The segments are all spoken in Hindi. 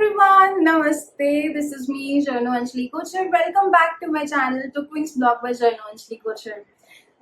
everyone, Namaste. This is me, Janu Anjali Kochar. Welcome back to my channel, to Queen's Blog by Janu Anjali Kochar.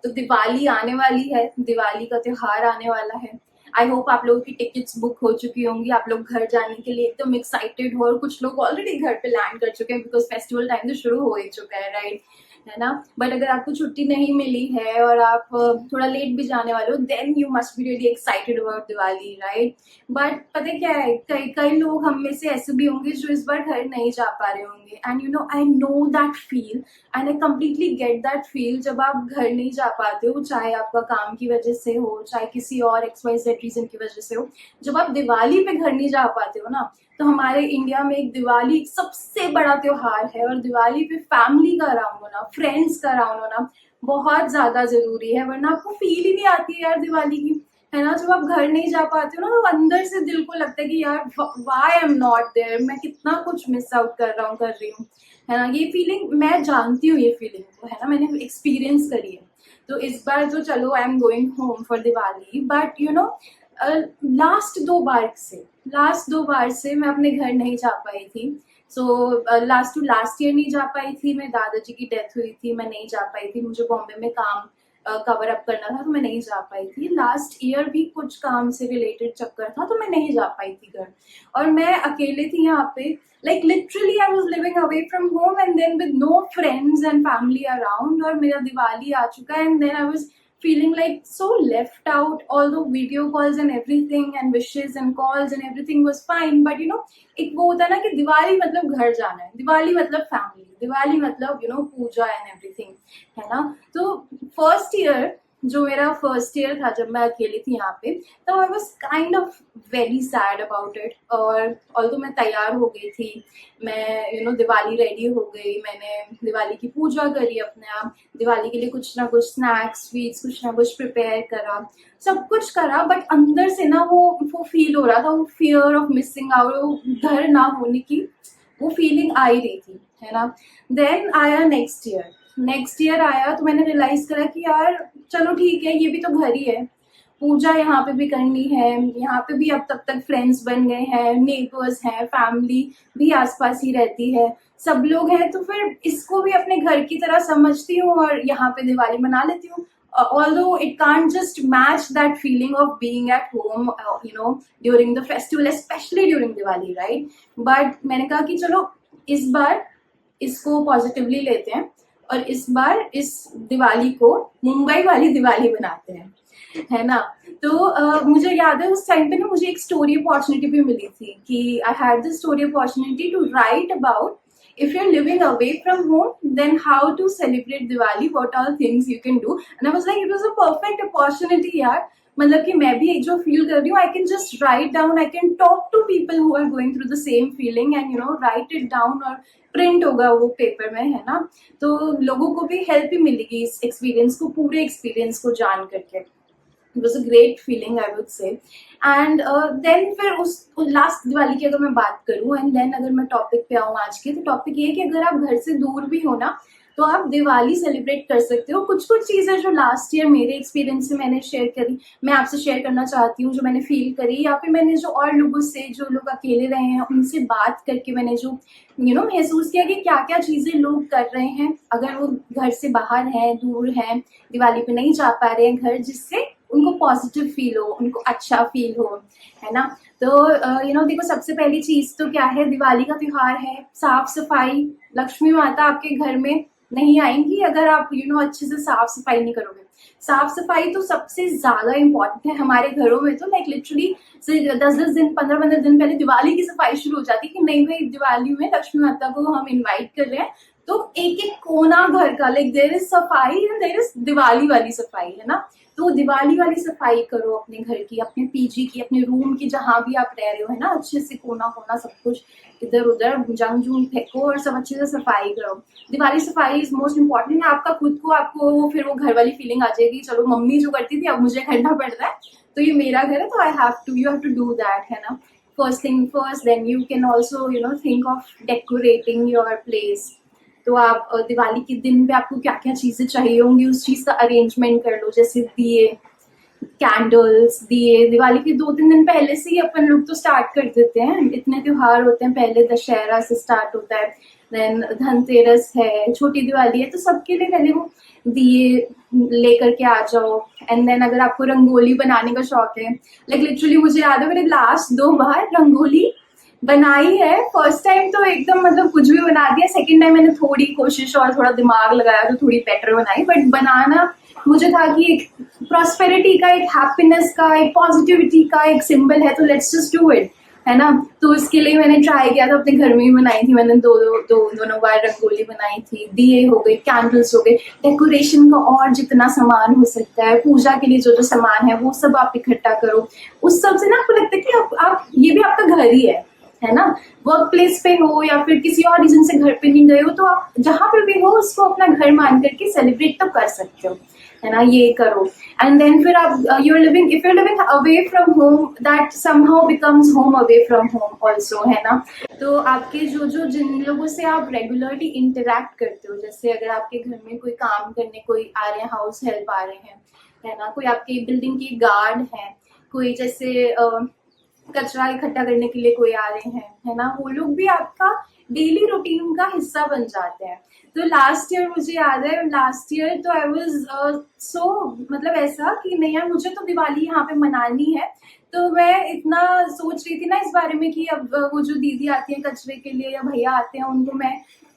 तो दिवाली आने वाली है, दिवाली का त्योहार आने वाला है। आई होप आप लोगों की टिकट्स बुक हो चुकी होंगी, आप लोग घर जाने के लिए एकदम एक्साइटेड हो और कुछ लोग ऑलरेडी घर पे लैंड कर चुके हैं बिकॉज फेस्टिवल टाइम तो शुरू हो ही चुका है, राइट? है ना। बट अगर आपको छुट्टी नहीं मिली है और आप थोड़ा लेट भी जाने वाले हो, then you must be really excited about Diwali, right? But पता क्या है, कई लोग हम में से ऐसे भी होंगे जो इस बार घर नहीं जा पा रहे होंगे। And you know, I know that feel and I completely get that feel. जब आप घर नहीं जा पाते हो, चाहे आपका काम की वजह से हो, चाहे किसी और XYZ रीजन की वजह से हो, जब आप दिवाली पे घर नहीं जा पाते हो ना, तो हमारे इंडिया में एक दिवाली एक सबसे बड़ा त्योहार है और दिवाली पे फैमिली का अराउंड होना, फ्रेंड्स का अराउंड होना बहुत ज्यादा जरूरी है, वरना आपको फील ही नहीं आती है यार दिवाली की, है ना। जब आप घर नहीं जा पाते हो ना, तो अंदर से दिल को लगता है कि यार why I am not there, मैं कितना कुछ मिस आउट कर रही हूँ, है ना। ये फीलिंग मैं जानती हूँ, ये फीलिंग को, है ना, मैंने एक्सपीरियंस करी है। तो इस बार तो चलो I am going home for Diwali, but you know last दो बार से मैं अपने घर नहीं जा पाई थी। सो लास्ट ईयर नहीं जा पाई थी, मेरे दादाजी की डेथ हुई थी, मैं नहीं जा पाई थी, मुझे बॉम्बे में काम कवर अप करना था तो मैं नहीं जा पाई थी। लास्ट ईयर भी कुछ काम से रिलेटेड चक्कर था तो मैं नहीं जा पाई थी घर, और मैं अकेले थी यहाँ पे। Like literally I was living away from home and then with no friends and family around, और मेरा दिवाली आ चुका है and then I was feeling like so left out, although video calls and everything and wishes and calls and everything was fine, but you know, एक वो होता है ना कि दिवाली मतलब घर जाना है, दिवाली मतलब फैमिली, दिवाली मतलब you know puja and everything, है ना। तो मेरा फर्स्ट ईयर था जब मैं अकेली थी यहाँ पे, तो I was kind of very sad about it. और ऑल्दो मैं तैयार हो गई थी, मैं यू नो दिवाली रेडी हो गई, मैंने दिवाली की पूजा करी अपने आप, दिवाली के लिए कुछ ना कुछ स्नैक्स स्वीट्स कुछ ना कुछ प्रिपेयर करा, सब कुछ करा, बट अंदर से ना वो फील हो रहा था, वो फियर ऑफ मिसिंग आउट, वो घर ना होने की वो फीलिंग आ ही रही थी, है ना। देन आया नेक्स्ट ईयर आया तो मैंने रियलाइज करा कि यार चलो ठीक है, ये भी तो घर ही है, पूजा यहाँ पे भी करनी है, यहाँ पे भी अब तक फ्रेंड्स बन गए हैं, नेबर्स हैं, फैमिली भी आसपास ही रहती है, सब लोग हैं, तो फिर इसको भी अपने घर की तरह समझती हूँ और यहाँ पे दिवाली मना लेती हूँ। Although it can't just match that feeling of being at home, you know, during the festival, especially during Diwali, right? But मैंने कहा कि चलो इस बार इसको पॉजिटिवली लेते हैं और इस बार इस दिवाली को मुंबई वाली दिवाली बनाते हैं, है ना। तो मुझे याद है उस टाइम पे ना मुझे एक स्टोरी अपॉर्चुनिटी भी मिली थी कि I had the story opportunity to write about if you're living away from home, then how to celebrate Diwali, what all things you can do. And I was like, it was a perfect opportunity यार, मतलब कि मैं भी एक जो फील कर रही हूँ, I can just write down, I can talk to people who are going through the same feeling and you know write it down, और प्रिंट होगा वो पेपर में, है ना। तो लोगों को भी हेल्प ही मिलेगी इस एक्सपीरियंस को, पूरे एक्सपीरियंस को जान करके। It was a great feeling, I would say. And then फिर उस लास्ट दिवाली की अगर मैं बात करूँ एंड देन अगर मैं टॉपिक पे आऊँ आज के, तो टॉपिक ये है कि अगर आप घर से दूर भी हो ना, तो आप दिवाली सेलिब्रेट कर सकते हो। कुछ चीज़ें जो लास्ट ईयर मेरे एक्सपीरियंस से मैंने शेयर करी, मैं आपसे शेयर करना चाहती हूँ, जो मैंने फील करी, या फिर मैंने जो और लोगों से, जो लोग अकेले रहे हैं, उनसे बात करके मैंने जो यू नो महसूस किया कि क्या क्या चीज़ें लोग कर रहे हैं अगर वो घर से बाहर हैं, दूर हैं, दिवाली पे नहीं जा पा रहे हैं घर, जिससे उनको पॉजिटिव फील हो, उनको अच्छा फील हो, है ना। तो यू नो देखो, सबसे पहली चीज तो क्या है, दिवाली का त्योहार है, साफ सफाई। लक्ष्मी माता आपके घर में नहीं आएंगी अगर आप यू नो अच्छे से साफ सफाई नहीं करोगे। साफ सफाई तो सबसे ज्यादा इम्पोर्टेंट है हमारे घरों में। तो लाइक लिटरली 10 दिन 15 दिन पहले दिवाली की सफाई शुरू हो जाती है कि नहीं भाई, दिवाली में लक्ष्मी माता को हम इनवाइट कर रहे हैं, तो एक एक कोना घर का, लाइक देयर इज सफाई एंड देयर इज दिवाली वाली सफाई, है ना। तो दिवाली वाली सफाई करो अपने घर की, अपने पीजी की, अपने रूम की, जहां भी आप रह रहे हो, है ना, अच्छे से कोना कोना सब कुछ इधर उधर जंग जुंग फेंको और सब अच्छे से सफाई करो। दिवाली सफाई इज मोस्ट इम्पोर्टेंट। आपका खुद को, आपको फिर वो घर वाली फीलिंग आ जाएगी, चलो मम्मी जो करती थी अब मुझे करना पड़ रहा है, तो ये मेरा घर है तो you have to do that, है ना। First thing first, then you can also you know think of decorating your place. तो आप दिवाली के दिन पे आपको क्या क्या चीजें चाहिए होंगी, उस चीज का अरेंजमेंट कर लो, जैसे दिए, कैंडल्स, दिए। दिवाली के 2-3 दिन पहले से ही अपन लोग तो स्टार्ट कर देते हैं, इतने त्योहार होते हैं। पहले दशहरा से स्टार्ट होता है, देन धनतेरस है, छोटी दिवाली है, तो सबके लिए पहले वो दिए लेकर के आ जाओ। एंड देन अगर आपको रंगोली बनाने का शौक है, लाइक लिटरली मुझे याद है मैंने लास्ट 2 बार रंगोली बनाई है। फर्स्ट टाइम तो एकदम मतलब कुछ भी बना दिया, सेकंड टाइम मैंने थोड़ी कोशिश और थोड़ा दिमाग लगाया तो थोड़ी बेटर बनाई। बट बनाना मुझे था कि एक प्रॉस्पेरिटी का, एक हैप्पीनेस का, एक पॉजिटिविटी का एक सिंबल है, तो लेट्स जस्ट डू इट, है ना। तो इसके लिए मैंने ट्राई किया था, अपने घर में ही बनाई थी मैंने। दोनों बार रंगोली बनाई थी, दिए हो गए, कैंडल्स हो गए, डेकोरेशन का और जितना सामान हो सकता है, पूजा के लिए जो जो सामान है वो सब आप इकट्ठा करो। उस सब से ना आपको लगता है कि आप ये भी आपका घर ही है ना। वर्क प्लेस पे हो या फिर किसी और रीजन से घर पे नहीं गए हो, तो आप जहां पे भी हो उसको अपना घर मान करके सेलिब्रेट तो कर सकते हो, है ना। ये करो। एंड देन फिर आप you are living, if you are living away from home, that somehow becomes home away from home also, है ना। तो आपके जो जिन लोगों से आप रेगुलरली इंटरेक्ट करते हो, जैसे अगर आपके घर में कोई काम करने कोई आ रहे हैं, हाउस हेल्प आ रहे हैं, है ना, कोई आपकी बिल्डिंग की गार्ड है, कोई जैसे कचरा इकट्ठा करने के लिए कोई आ रहे हैं, है ना, वो लोग भी आपका डेली रूटीन का हिस्सा बन जाते हैं। तो लास्ट ईयर मुझे याद है, लास्ट ईयर तो आई वाज सो, मतलब ऐसा कि नहीं यार मुझे तो दिवाली यहाँ पे मनानी है। तो मैं इतना सोच रही थी ना इस बारे में कि अब वो जो दीदी आती है कचरे के लिए या भैया आते हैं, उनको मैं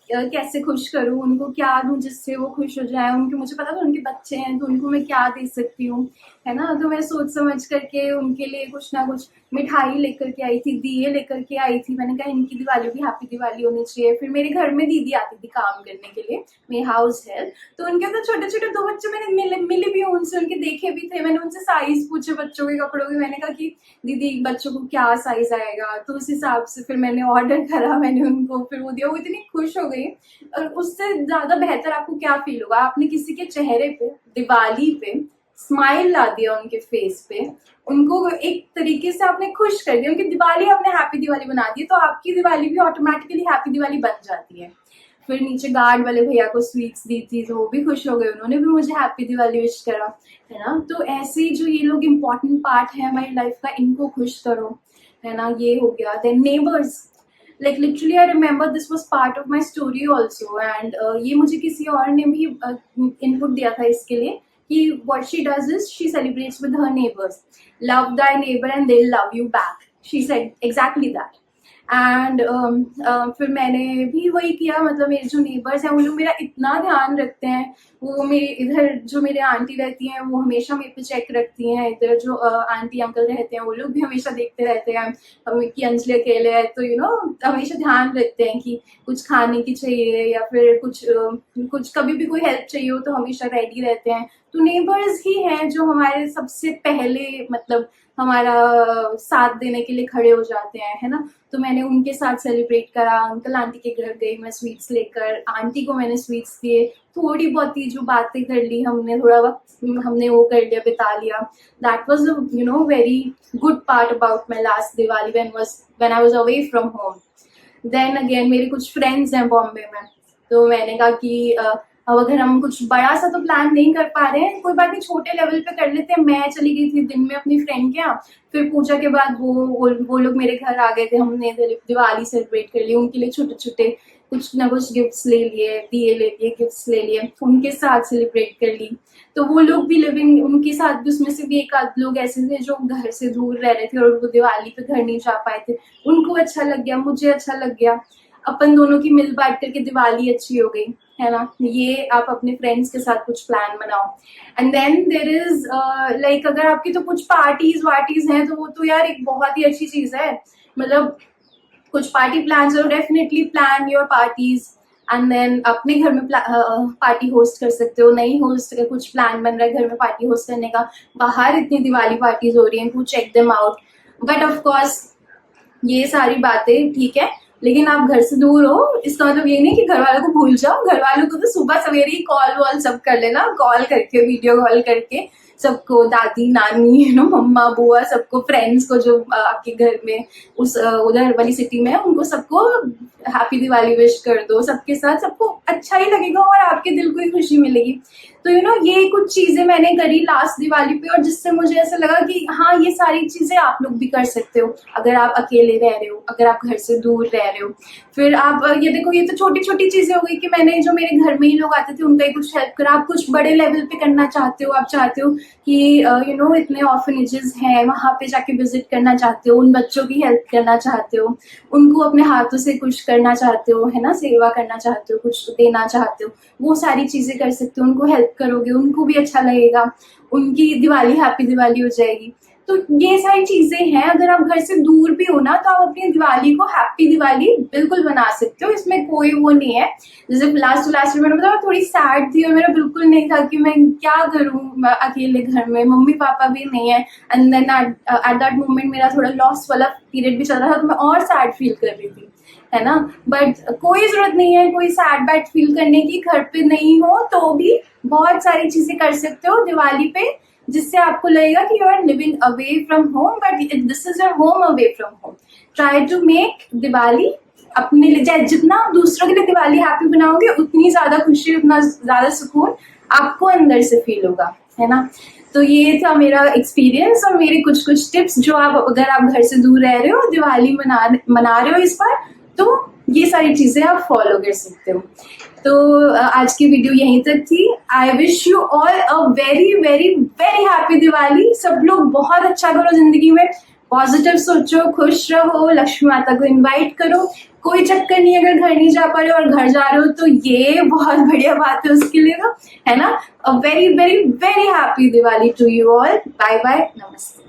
कैसे खुश करूं, उनको क्या दूं जिससे वो खुश हो जाए। उनके, मुझे पता था उनके बच्चे हैं, तो उनको मैं क्या दे सकती हूँ, है ना। तो मैं सोच समझ करके उनके लिए कुछ ना कुछ मिठाई लेकर के आई थी, दिए लेकर के आई थी। मैंने कहा इनकी दिवाली भी हैप्पी दिवाली होनी चाहिए। फिर मेरे घर में दीदी आती थी काम करने के लिए, मेरे हाउस हेल्प, तो उनके तो छोटे छोटे 2 बच्चे मैंने मिली भी हूँ उनसे, उनके देखे भी थे। मैंने उनसे साइज पूछे बच्चों के कपड़ों के, मैंने कहा कि दीदी बच्चों को क्या साइज आएगा, तो उस हिसाब से फिर मैंने ऑर्डर करा, मैंने उनको फिर वो दिया। वो इतनी खुश हो गई। और उससे ज्यादा बेहतर आपको क्या फील होगा, आपने किसी के चेहरे पे दिवाली पे स्माइल ला दिया, उनके फेस पे, उनको एक तरीके से आपने खुश कर दिया, उनकी दिवाली आपने हैप्पी दिवाली बना दी, तो आपकी दिवाली भी ऑटोमेटिकली हैप्पी दिवाली बन जाती है। फिर नीचे गार्ड वाले भैया को स्वीट्स दी थी, तो वो भी खुश हो गए, उन्होंने भी मुझे हैप्पी दिवाली विश करा, है ना। तो ऐसे जो ये लोग इम्पोर्टेंट पार्ट है हमारी लाइफ का, इनको खुश करो, है ना। ये हो गया। Then neighbours, like literally I remember this was part of my story also, and ये मुझे किसी और ने भी input दिया था इसके लिए कि what she does is she celebrates with her neighbors, love thy neighbor and they'll love you back, she said exactly that. And फिर मैंने भी वही किया, मतलब मेरे जो नेबर्स हैं वो लोग मेरा इतना ध्यान रखते हैं। वो मेरे इधर जो मेरे आंटी रहती हैं वो हमेशा मेरे पे चेक रखती हैं, इधर जो आंटी अंकल रहते हैं वो लोग भी हमेशा देखते रहते हैं कि अंजलि अकेले है, तो यू नो हमेशा ध्यान रखते हैं कि कुछ खाने की चाहिए या फिर कुछ कभी भी कोई हेल्प चाहिए हो तो हमेशा रेडी रहते हैं। तो नेबर्स ही हैं जो हमारे सबसे पहले मतलब हमारा साथ देने के लिए खड़े हो जाते हैं, है ना। तो मैंने उनके साथ सेलिब्रेट करा, अंकल आंटी के घर गई मैं स्वीट्स लेकर, आंटी को मैंने स्वीट्स दिए, थोड़ी बहुत ही जो बातें कर ली हमने, थोड़ा वक्त हमने वो कर लिया, बिता लिया। That was you know very good part about my last Diwali when I was away from home. Then again मेरे कुछ फ्रेंड्स हैं बॉम्बे में, तो मैंने कहा कि अब अगर हम कुछ बड़ा सा तो प्लान नहीं कर पा रहे हैं, कोई बात नहीं छोटे लेवल पे कर लेते हैं। मैं चली गई थी दिन में अपनी फ्रेंड के यहाँ, फिर पूजा के बाद वो लोग मेरे घर आ गए थे, हमने दिवाली सेलिब्रेट कर ली, उनके लिए छोटे छोटे कुछ ना कुछ गिफ्ट्स ले लिए, दिए ले लिए, गिफ्ट्स ले लिए, उनके साथ सेलिब्रेट कर ली। तो वो लोग भी लिविंग, उनके साथ भी उसमें से भी एक आध लोग ऐसे थे जो घर से दूर रह रहे थे और वो दिवाली पे घर नहीं जा पाए थे, उनको अच्छा लग गया, मुझे अच्छा लग गया, अपन दोनों की मिल बांट करके दिवाली अच्छी हो गई, है ना। ये आप अपने फ्रेंड्स के साथ कुछ प्लान बनाओ। And then there is like अगर आपकी तो कुछ पार्टीज वार्टीज हैं तो वो तो यार एक बहुत ही अच्छी चीज है, मतलब कुछ पार्टी प्लान करो, definitely plan your parties and then अपने घर में पार्टी होस्ट कर सकते हो। नहीं होस्ट कुछ प्लान बन रहा है घर में पार्टी होस्ट करने का, बाहर इतनी दिवाली पार्टीज हो रही हैं, to check them out. But of course ये सारी बातें ठीक है, लेकिन आप घर से दूर हो इसका मतलब ये नहीं कि घर वालों को भूल जाओ। घर वालों को तो सुबह सवेरे ही कॉल वॉल सब कर लेना, कॉल करके वीडियो कॉल करके सबको, दादी नानी यू नो मम्मा बुआ सबको, फ्रेंड्स को जो आपके घर में उस उधर वाली सिटी में है उनको सबको हैप्पी दिवाली विश कर दो सबके साथ, सबको अच्छा ही लगेगा और आपके दिल को ही खुशी मिलेगी। तो ये कुछ चीजें मैंने करी लास्ट दिवाली पे, और जिससे मुझे ऐसा लगा कि हाँ, ये सारी चीजें आप लोग भी कर सकते हो अगर आप अकेले रह रहे हो, अगर आप घर से दूर रह रहे हो। फिर आप ये देखो, ये तो छोटी छोटी चीजें हो गई कि मैंने जो मेरे घर में ही लोग आते थे उनका ही कुछ हेल्प करा। आप कुछ बड़े लेवल पे करना चाहते हो, आप चाहते हो कि इतने ऑर्फनेजेस हैं, वहां पे जाके विजिट करना चाहते हो, उन बच्चों की हेल्प करना चाहते हो, उनको अपने हाथों से कुछ करना चाहते हो, है ना, सेवा करना चाहते हो, कुछ देना चाहते हो, वो सारी चीजें कर सकते हो। उनको हेल्प करोगे, उनको भी अच्छा लगेगा, उनकी दिवाली हैप्पी दिवाली हो जाएगी। तो ये सारी चीजें हैं। अगर आप घर से दूर भी हो ना, तो आप अपनी दिवाली को हैप्पी दिवाली बिल्कुल बना सकते हो, इसमें कोई वो नहीं है। जैसे लास्ट मैंने बताया, थोड़ी सैड थी और मेरा बिल्कुल नहीं था कि मैं क्या करूं अकेले घर में, मम्मी पापा भी नहीं है, and then at that moment मेरा थोड़ा लॉस वाला पीरियड भी चल रहा था, तो मैं और सैड फील कर रही थी, है ना। बट कोई जरूरत नहीं है कोई सैड बैड फील करने की। घर पे नहीं हो तो भी बहुत सारी चीजें कर सकते हो दिवाली पे, जिससे आपको लगेगा कि you are living away from home, but this is your home away from home. Try to make Diwali अपने लिए, जितना आप दूसरों के लिए दिवाली हैप्पी बनाओगे, उतनी ज्यादा खुशी, उतना ज्यादा सुकून आपको अंदर से फील होगा, है ना। तो ये था मेरा एक्सपीरियंस और मेरे कुछ कुछ टिप्स, जो आप अगर आप घर से दूर रह रहे हो, दिवाली मना रहे हो इस बार, तो ये सारी चीजें आप फॉलो कर सकते हो। तो आज की वीडियो यहीं तक थी। I wish you all a very very very happy Diwali. सब लोग बहुत अच्छा करो जिंदगी में, पॉजिटिव सोचो, खुश रहो, लक्ष्मी माता को इनवाइट करो। कोई चक्कर नहीं अगर घर नहीं जा पा रहे हो और घर जा रहे हो, तो ये बहुत बढ़िया बात है उसके लिए, तो है ना। A very very very happy Diwali to you all. Bye bye, नमस्ते।